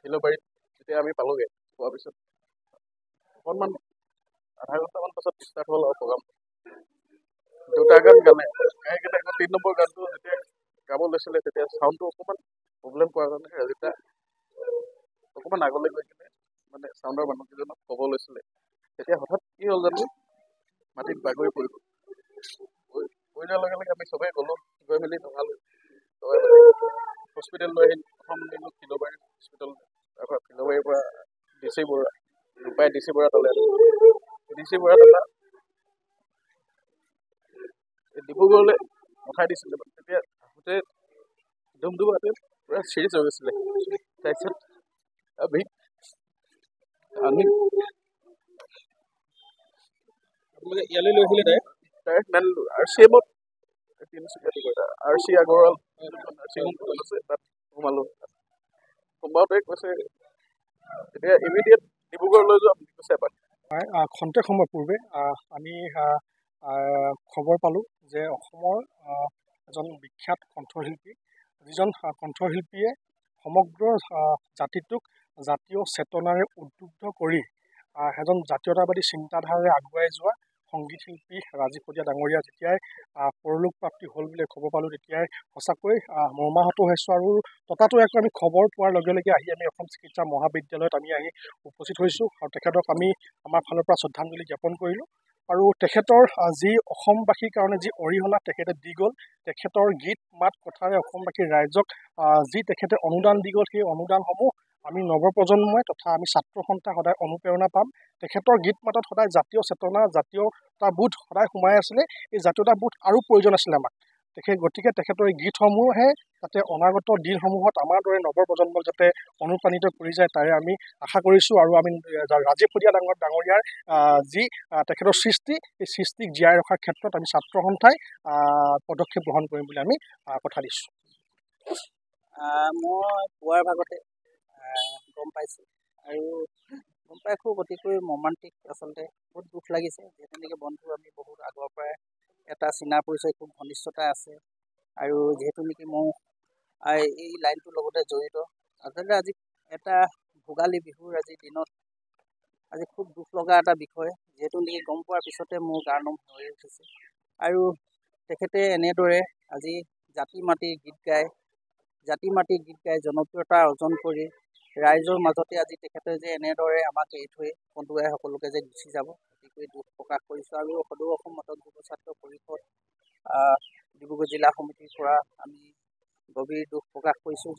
শিলবাৰীত যেতিয়া আমি পালোগে পোৱাৰ পিছত অকণমান আধা ঘণ্টামান পাছত ষ্টাৰ্ট হ'ল আৰু প্ৰগ্ৰাম দুটা গান গালে গায়কেইটা আকৌ 3 নম্বৰ গানটো যেতিয়া গাব লৈছিলে তেতিয়া চাউণ্ডটো অকণমান প্ৰব্লেম পোৱাৰ কাৰণে ৰাজিতা অকণমান আগলৈ গৈ কিনে মানে চাউণ্ডৰ মানুহকেইজনক ক'ব লৈছিলে তেতিয়া হঠাৎ কি হ'ল জানো মাটিত বাগৰি পৰিব পৰি যোৱাৰ লগে লগে আমি চবেই গ'লোঁ গৈ মেলি নগালোঁ হস্পিটেল লৈ আহিলোঁ প্ৰথম নিলোঁ শিলবাৰী হস্পিটেল তাৰপৰা শিলবাৰীৰ পৰা DC বৰুৱা ৰূপাই DC বৰুৱা তালৈ DC বৰুৱা তাত ডিব্ৰুগড়লৈ পঠাই দিছিলে তেতিয়া আহোঁতে ধুমধুমাতে পুৰা চিৰিয়াছ হৈ গৈছিলে তাৰপিছত আমি ইয়ালৈ লৈ আহিলে ডাইৰেক্ট নানিলোঁ RCMত RC আগৰৱাল নাৰ্ছিং হোম আছে তাত সোমালোঁ সোমাওঁতে কৈছে এতিয়া ইমিডিয়েট ডিব্ৰুগড় লৈ যোৱা বুলি কৈছে এপাক খন্তেক সময় পূৰ্বে আমি খবৰ পালোঁ যে অসমৰ এজন বিখ্যাত কণ্ঠশিল্পী যিজন কণ্ঠশিল্পীয়ে সমগ্ৰ জাতিটোক জাতীয় চেতনাৰে উদ্বুদ্ধ কৰি এজন জাতীয়তাবাদী চিন্তাধাৰাৰে আগুৱাই যোৱা সংগীত শিল্পী ৰাজীৱ শদিয়া ডাঙৰীয়া যেতিয়াই পৰলোক প্ৰাপ্তি হ'ল বুলি খবৰ পালোঁ তেতিয়াই সঁচাকৈ মৰ্মাহত হৈছোঁ আৰু ততাতৈয়াকৈ আমি খবৰ পোৱাৰ লগে লগে আহি আমি অসম চিকিৎসা মহাবিদ্যালয়ত আমি আহি উপস্থিত হৈছোঁ আৰু তেখেতক আমি আমাৰ ফালৰ পৰা শ্ৰদ্ধাঞ্জলি জ্ঞাপন কৰিলোঁ আৰু তেখেতৰ যি অসমবাসীৰ কাৰণে যি অৰিহণা তেখেতে দি গ'ল তেখেতৰ গীত মাত কথাৰে অসমবাসীৰ ৰাইজক যি তেখেতে অনুদান দি গ'ল সেই অনুদানসমূহ আমি নৱপ্ৰজন্মই তথা আমি ছাত্ৰ সন্থা সদায় অনুপ্ৰেৰণা পাম তেখেতৰ গীত মাতত সদায় জাতীয় চেতনা জাতীয়তাবোধ সদায় সোমাই আছিলে এই জাতীয়তাবোধ আৰু প্ৰয়োজন আছিলে আমাক গতিকে তেখেতৰ এই গীতসমূহে যাতে অনাগত দিনসমূহত আমাৰ দৰে নৱপ্ৰজন্মক যাতে অনুপ্ৰাণিত কৰি যায় তাৰে আমি আশা কৰিছোঁ আৰু আমি ৰাজীৱ শদিয়া ডাঙৰীয়াৰ যি তেখেতৰ সৃষ্টি এই সৃষ্টিক জীয়াই ৰখাৰ ক্ষেত্ৰত আমি ছাত্ৰ সন্থাই পদক্ষেপ গ্ৰহণ কৰিম বুলি আমি কথা দিছোঁ মই পুৱাৰ ভাগতে গম পাইছোঁ আৰু গম পাই খুব অতিকৈ মৰ্মান্তিক আচলতে বহুত দুখ লাগিছে যে তেনেকৈ বন্ধু আমি বহুত আগৰ পৰাই এটা চিনা পৰিচয় খুব ঘনিষ্ঠতা আছে আৰু যিহেতু নেকি মই এই লাইনটোৰ লগতে জড়িত আচলতে আজি এটা ভোগালী বিহুৰ আজিৰ দিনত আজি খুব দুখ লগা এটা বিষয় যিহেতু নেকি গম পোৱাৰ পিছতে মোৰ গাৰ নোম হৈ উঠিছে আৰু তেখেতে এনেদৰে আজি জাতি মাটিৰ গীত গাই জনপ্ৰিয়তা অৰ্জন কৰি ৰাইজৰ মাজতে আজি তেখেতে যে এনেদৰে আমাক এৰি থৈ কন্দুৱাই সকলোকে যে গুচি যাব গতিকে দুখ প্ৰকাশ কৰিছোঁ আৰু সদৌ অসম মদন যুৱ ছাত্ৰ পৰিষদ ডিব্ৰুগড় জিলা সমিতিৰ পৰা আমি গভীৰ দুখ প্ৰকাশ কৰিছোঁ